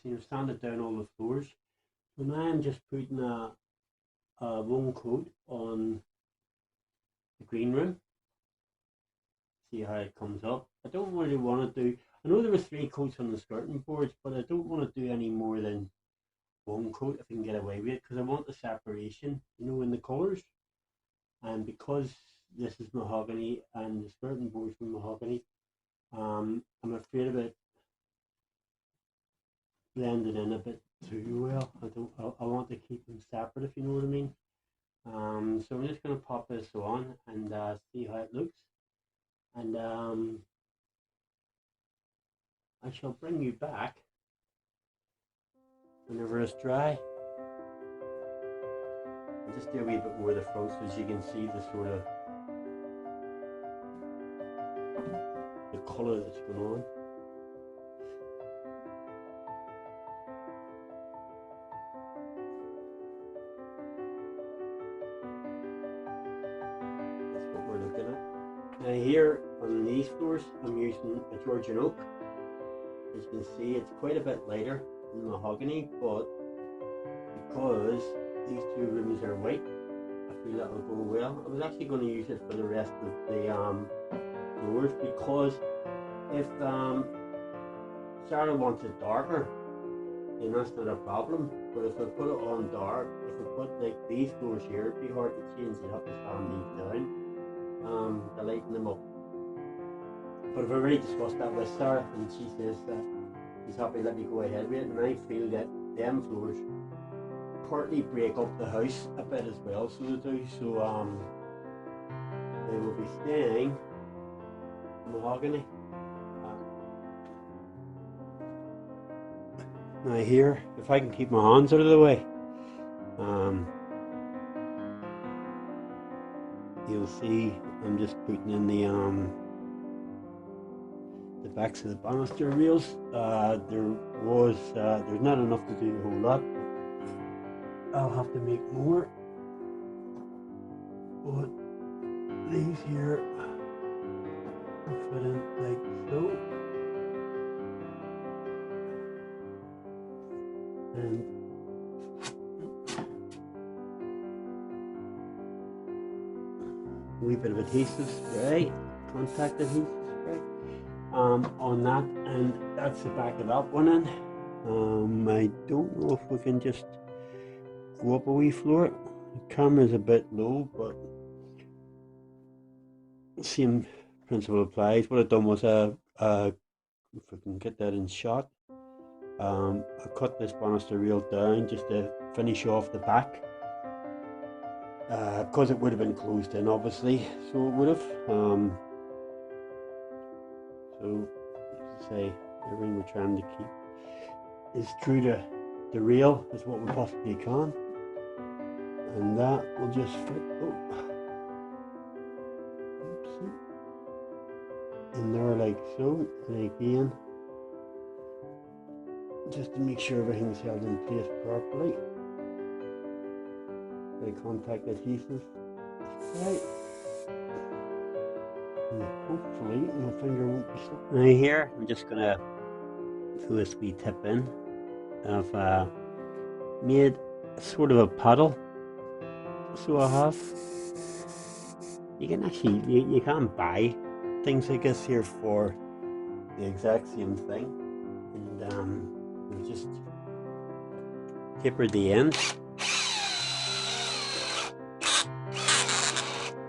see, I've sanded down all the floors. So now I'm just putting one coat on the green room. See how it comes up. I don't really want to do, I know there were 3 coats on the skirting boards, but I don't want to do any more than one coat if I can get away with it, because I want the separation, you know, in the colours. And because this is mahogany and the skirting boards from mahogany, I'm afraid of it blending in a bit too well. I want to keep them separate, if you know what I mean. So I'm just going to pop this on and see how it looks. And I shall bring you back whenever it's dry. I'll just do a wee bit more of the front so as you can see the sort of the colour that's going on. That's what we're looking at. Now here on these floors I'm using a Georgian oak. As you can see, it's quite a bit lighter than mahogany, but because these 2 rooms are white, I feel that will go well. I was actually going to use it for the rest of the floors, because if Sara wants it darker, then that's not a problem. But if I put it on dark, if I put like these floors here, it'd be hard to change it up to sand these down, to lighten them up. But I've already discussed that with Sara, and she says that she's happy to let me go ahead with it, and I feel that them floors partly break up the house a bit as well, so they do. So they will be staying mahogany. Now here, if I can keep my hands out of the way, you'll see I'm just putting in the backs of the banister rails. There's not enough to do a whole lot. I'll have to make more. But these here will fit in like so. And a wee bit of adhesive spray, contact adhesive spray. On that, and that's the back of that one in. I don't know if we can just go up a wee floor. The camera's a bit low, but same principle applies. What I've done was if I can get that in shot, I cut this banister rail down just to finish off the back, because it would have been closed in, obviously, so it would have. So, as I say, everything we're trying to keep is true to the rail as what we possibly can, and that will just fit in there like so. And again, just to make sure everything's held in place properly, the contact adhesive right. Hopefully my finger won't be slipping. Now here, I'm just gonna throw this wee tip in. I've made sort of a paddle, so I have. You can actually, you can buy things like this here for the exact same thing, and we just taper the end.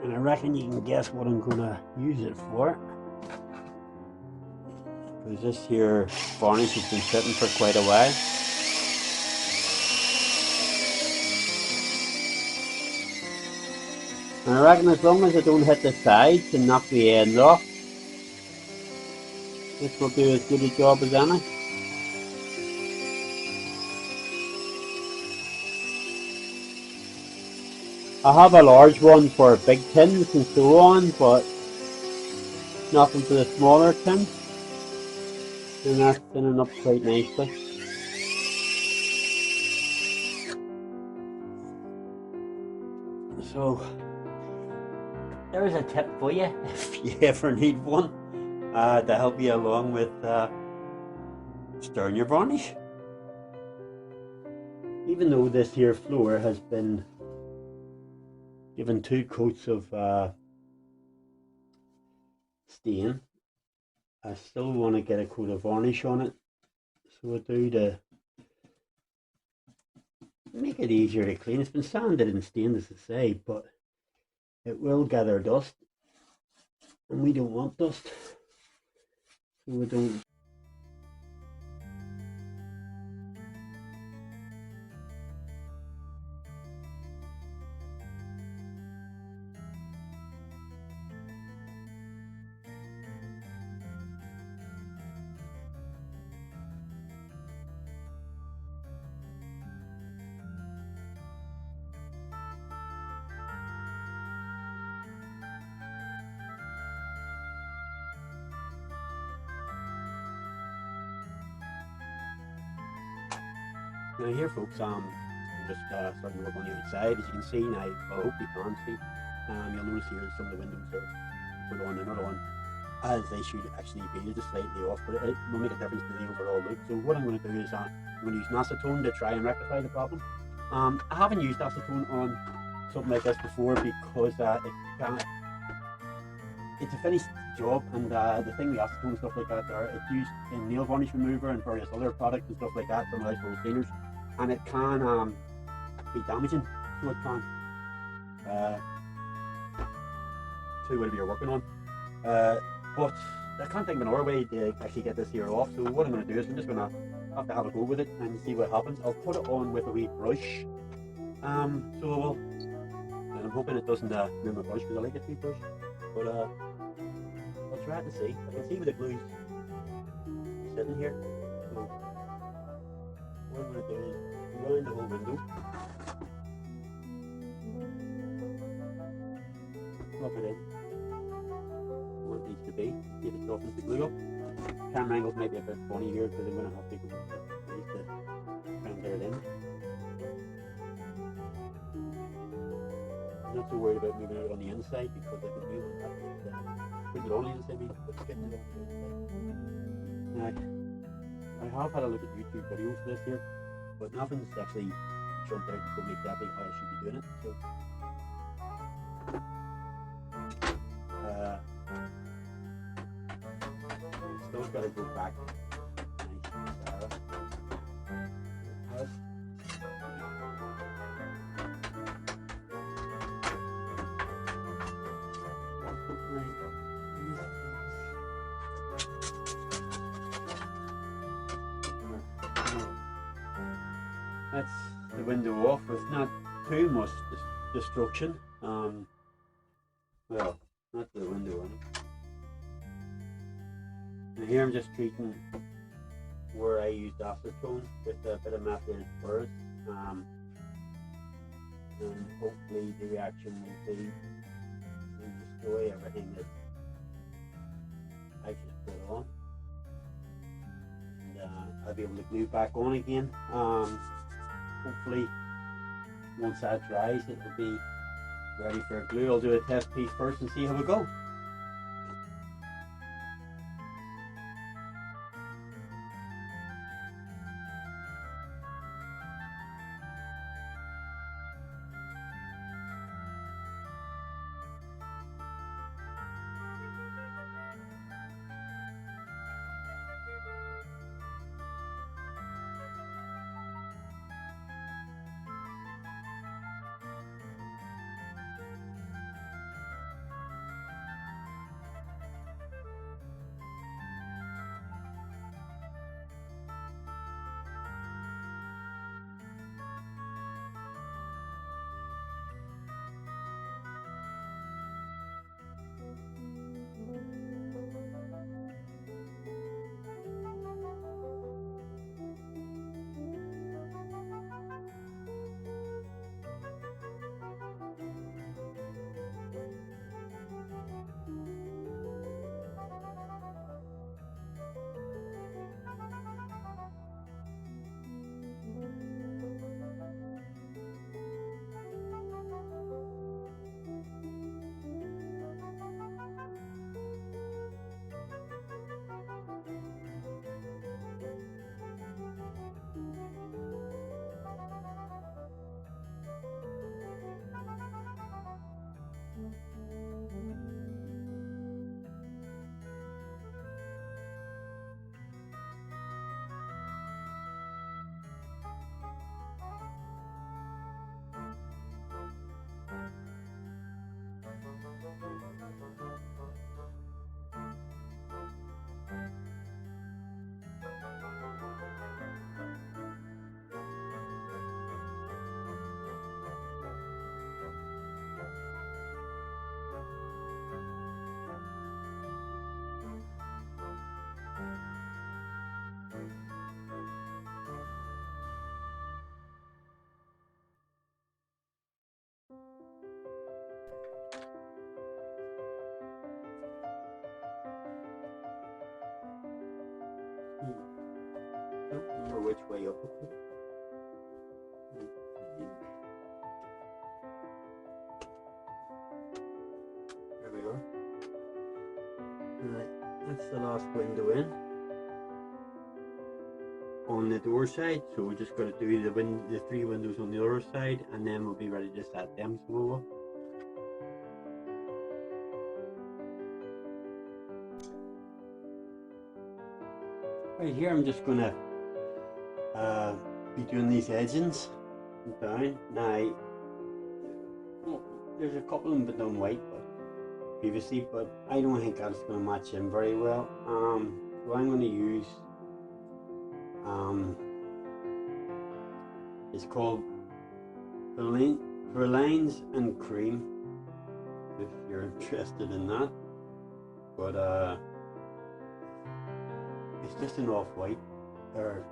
And I reckon you can guess what I'm going to use it for. Because this here varnish has been sitting for quite a while. And I reckon as long as I don't hit the sides and knock the end off, this will do as good a job as any. I have a large one for big tins and so on, but nothing for the smaller tins, and that's thinning up quite nicely. So there's a tip for you if you ever need one, to help you along with stirring your varnish. even though this here floor has been given 2 coats of stain, I still want to get a coat of varnish on it, so I do to make it easier to clean. It's been sanded and stained, as I say, but it will gather dust, and we don't want dust, so we don't. Now here folks, I'm just starting to work on the outside. As you can see now, well, I hope you can see, you'll notice here some of the windows are put on and not on, as they should actually be, just slightly off, but it will make a difference to the overall look. So what I'm going to do is I'm going to use acetone to try and rectify the problem. I haven't used acetone on something like this before because it's a finished job, and the thing with acetone and stuff like that, it's used in nail varnish remover and various other products and stuff like that, some household cleaners, and it can be damaging, so it can to whatever you're working on. But I can't think of another way to actually get this here off, so what I'm going to do is I'm just going to have to have a go with it and see what happens. I'll put it on with a wee brush, so I will, and I'm hoping it doesn't ruin my brush because I like it to be brush, but I'll try it and see. I can see where the glue's sitting here, so what I'm going to do is round the whole window, plug it in where it needs to be, see if it softens the glue up. Camera angles might be a bit funny here because I'm going to have to go to render it in. I'm not so worried about moving it on the inside because I can move it putting it on the inside means getting it on the inside. Now, I have had a look at YouTube videos for this here, but nothing's actually jumped out and told me exactly how I should be doing it. So still got to go back. Nice, Sara. That's the window off with not too much destruction. Well, not the window on it. And here I'm just treating where I used acetone with a bit of methylated furs, and hopefully the reaction will be to destroy everything that I just put on, and I'll be able to glue back on again. Hopefully once that dries it will be ready for a glue. I'll do a test piece first and see how we go. Don't remember which way up it. There we are. Right, that's the last window in on the door side, so we're just going to do the 3 windows on the other side, and then we'll be ready to set them. So we will. Right here, I'm just going to be doing these edgings down. Now, there's a couple of them been done white previously, but I don't think that's going to match in very well. So I'm going to use it's called Pralines and Cream, if you're interested in that. But it's just an off-white, or